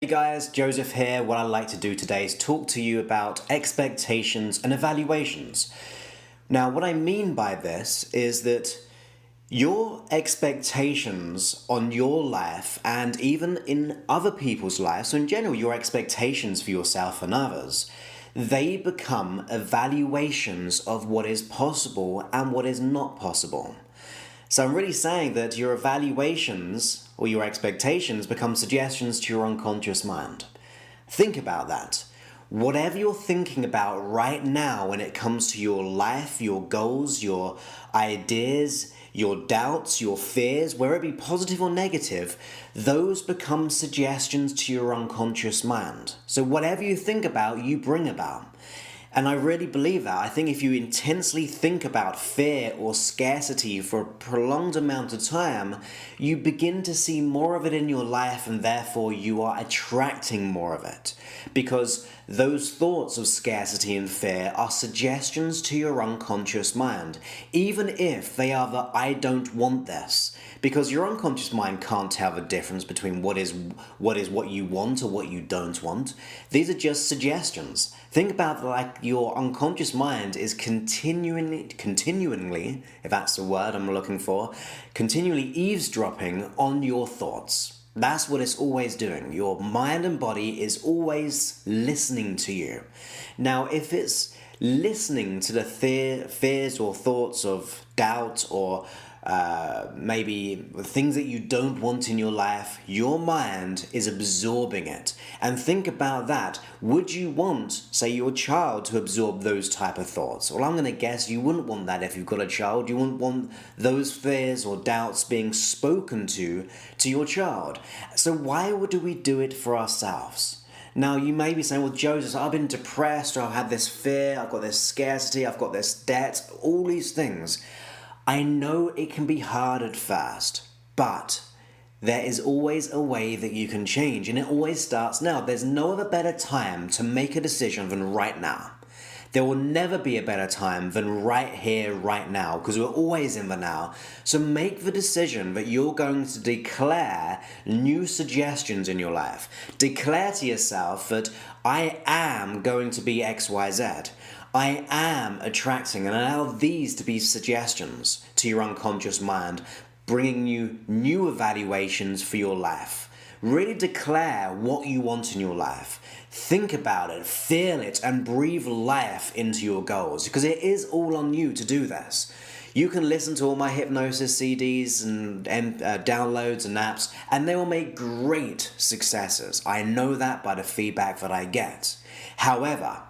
Hey guys, Joseph here. What I'd like to do today is talk to you about expectations and evaluations. Now, what I mean by this is that your expectations on your life and even in other people's lives, so in general, your expectations for yourself and others, they become evaluations of what is possible and what is not possible. So I'm really saying that your evaluations or your expectations become suggestions to your unconscious mind. Think about that. Whatever you're thinking about right now when it comes to your life, your goals, your ideas, your doubts, your fears, whether it be positive or negative, those become suggestions to your unconscious mind. So whatever you think about, you bring about. And I really believe that. I think if you intensely think about fear or scarcity for a prolonged amount of time, you begin to see more of it in your life and therefore you are attracting more of it. Because those thoughts of scarcity and fear are suggestions to your unconscious mind, even if they are the I don't want this. Because your unconscious mind can't tell the difference between what is what you want or what you don't want. These are just suggestions. Think about it like your unconscious mind is continually, if that's the word I'm looking for, continually eavesdropping on your thoughts. That's what it's always doing. Your mind and body is always listening to you. Now, if it's listening to the fears or thoughts of doubt or maybe things that you don't want in your life, your mind is absorbing it. And think about that. Would you want, say, your child to absorb those type of thoughts? Well, I'm going to guess you wouldn't want that if you've got a child. You wouldn't want those fears or doubts being spoken to your child. So why do we do it for ourselves? Now, you may be saying, well, Joseph, I've been depressed, or I've had this fear, I've got this scarcity, I've got this debt, all these things. I know it can be hard at first, but there is always a way that you can change, and it always starts now. There's no other better time to make a decision than right now. There will never be a better time than right here, right now, because we're always in the now. So make the decision that you're going to declare new suggestions in your life. Declare to yourself that I am going to be XYZ. I am attracting, and allow these to be suggestions to your unconscious mind, bringing you new evaluations for your life. Really declare what you want in your life. Think about it, feel it, and breathe life into your goals, because it is all on you to do this. You can listen to all my hypnosis CDs and downloads and apps, and they will make great successes. I know that by the feedback that I get. However,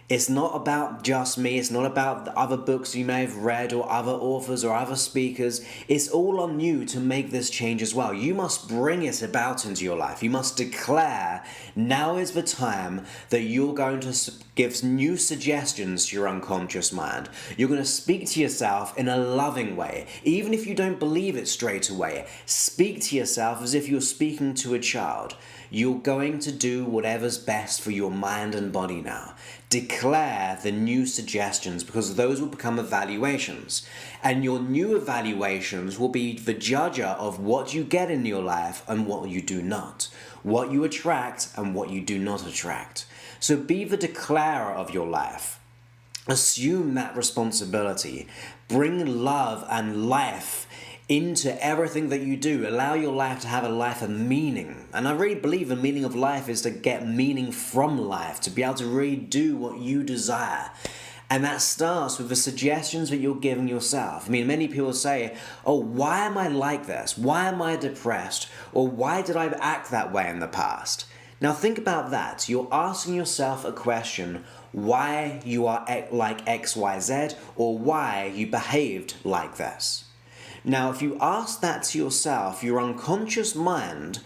it's not about just me, it's not about the other books you may have read or other authors or other speakers. It's all on you to make this change as well. You must bring it about into your life. You must declare now is the time that you're going to give new suggestions to your unconscious mind. You're going to speak to yourself in a loving way. Even if you don't believe it straight away, speak to yourself as if you're speaking to a child. You're going to do whatever's best for your mind and body now. Declare the new suggestions, because those will become evaluations. And your new evaluations will be the judger of what you get in your life and what you do not. What you attract and what you do not attract. So be the declarer of your life. Assume that responsibility. Bring love and life into everything that you do. Allow your life to have a life of meaning. And I really believe the meaning of life is to get meaning from life, to be able to really do what you desire. And that starts with the suggestions that you're giving yourself. I mean, many people say, oh, why am I like this? Why am I depressed? Or why did I act that way in the past? Now think about that. You're asking yourself a question, why you are like XYZ, or why you behaved like this. Now, if you ask that to yourself, your unconscious mind,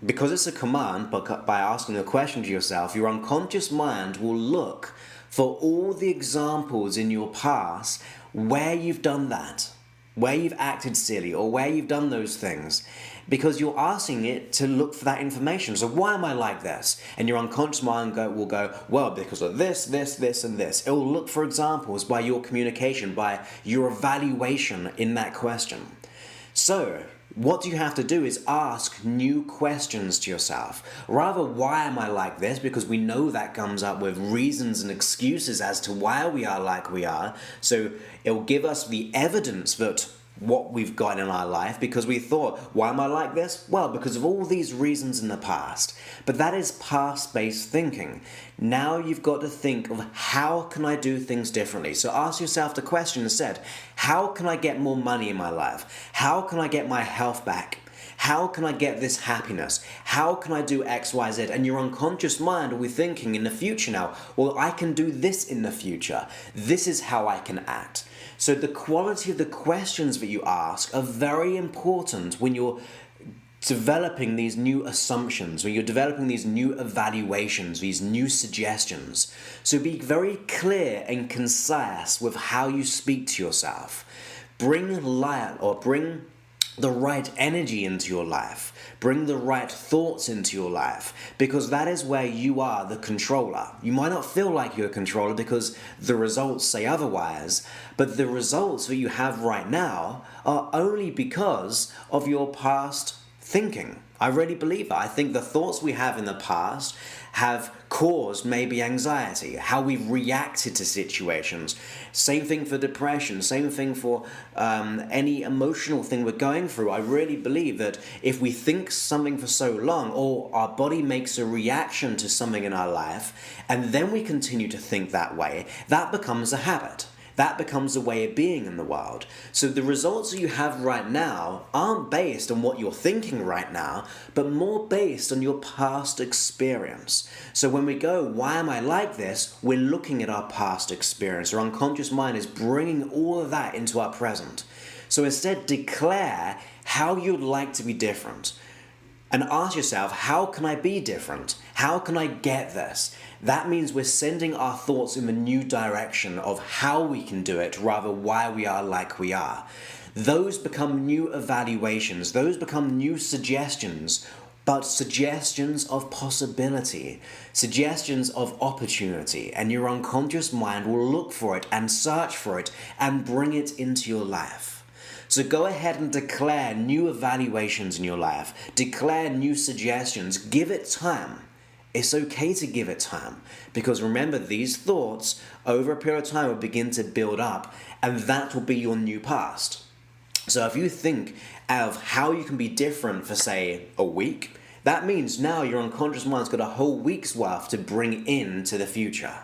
because it's a command, but by asking a question to yourself, your unconscious mind will look for all the examples in your past where you've done that, where you've acted silly, or where you've done those things, because you're asking it to look for that information. So why am I like this? And your unconscious mind will go, well, because of this, this, this, and this. It will look for examples by your communication, by your evaluation in that question. So What you have to do is ask new questions to yourself. Rather, why am I like this? Because we know that comes up with reasons and excuses as to why we are like we are. So it will give us the evidence that what we've got in our life, because we thought, why am I like this? Well, because of all these reasons in the past. But that is past-based thinking. Now you've got to think of, how can I do things differently? So ask yourself the question instead, how can I get more money in my life? How can I get my health back? How can I get this happiness? How can I do X, Y, Z? And your unconscious mind will be thinking in the future now, well, I can do this in the future. This is how I can act. So the quality of the questions that you ask are very important when you're developing these new assumptions, when you're developing these new evaluations, these new suggestions. So be very clear and concise with how you speak to yourself. Bring light, or bring the right energy into your life. Bring the right thoughts into your life, because that is where you are the controller. You might not feel like you're a controller because the results say otherwise, but the results that you have right now are only because of your past thinking. I really believe that. I think the thoughts we have in the past have caused maybe anxiety, how we've reacted to situations. Same thing for depression, same thing for any emotional thing we're going through. I really believe that if we think something for so long, or our body makes a reaction to something in our life, and then we continue to think that way, that becomes a habit. That becomes a way of being in the world. So the results that you have right now aren't based on what you're thinking right now, but more based on your past experience. So when we go, why am I like this? We're looking at our past experience. Our unconscious mind is bringing all of that into our present. So instead, declare how you'd like to be different. And ask yourself, how can I be different? How can I get this? That means we're sending our thoughts in a new direction of how we can do it, rather why we are like we are. Those become new evaluations. Those become new suggestions, but suggestions of possibility, suggestions of opportunity. And your unconscious mind will look for it and search for it and bring it into your life. So go ahead and declare new evaluations in your life. Declare new suggestions. Give it time. It's okay to give it time, because remember, these thoughts over a period of time will begin to build up, and that will be your new past. So if you think of how you can be different for, say, a week, that means now your unconscious mind's got a whole week's worth to bring into the future.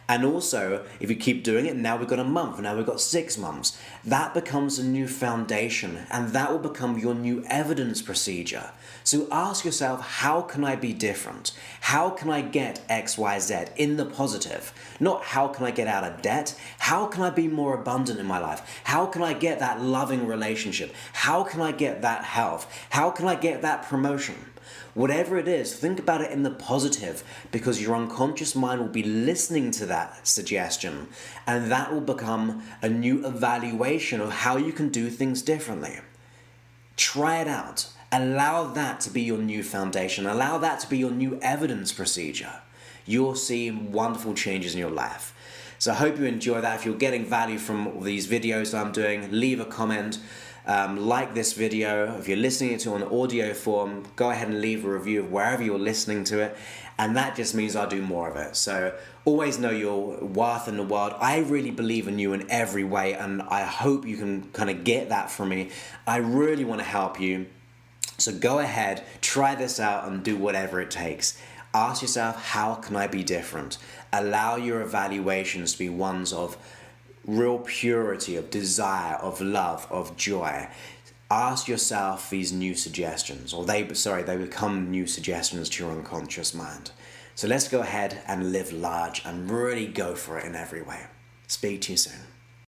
And also, if you keep doing it, now we've got a month, now we've got 6 months. That becomes a new foundation, and that will become your new evidence procedure. So ask yourself, how can I be different? How can I get X, Y, Z in the positive? Not how can I get out of debt? How can I be more abundant in my life? How can I get that loving relationship? How can I get that health? How can I get that promotion? Whatever it is, think about it in the positive, because your unconscious mind will be listening to that suggestion, and that will become a new evaluation of how you can do things differently. Try it out. Allow that to be your new foundation. Allow that to be your new evidence procedure. You'll see wonderful changes in your life. So I hope you enjoy that. If you're getting value from these videos I'm doing, leave a comment. Like this video. If you're listening to it on audio form, go ahead and leave a review of wherever you're listening to it, and that just means I'll do more of it. So always know your worth in the world. I really believe in you in every way, and I hope you can kind of get that from me. I really want to help you. So go ahead, try this out, and do whatever it takes. Ask yourself, how can I be different? Allow your evaluations to be ones of real purity, of desire, of love, of joy. Ask yourself these new suggestions, or they become new suggestions to your unconscious mind. So let's go ahead and live large and really go for it in every way. Speak to you soon.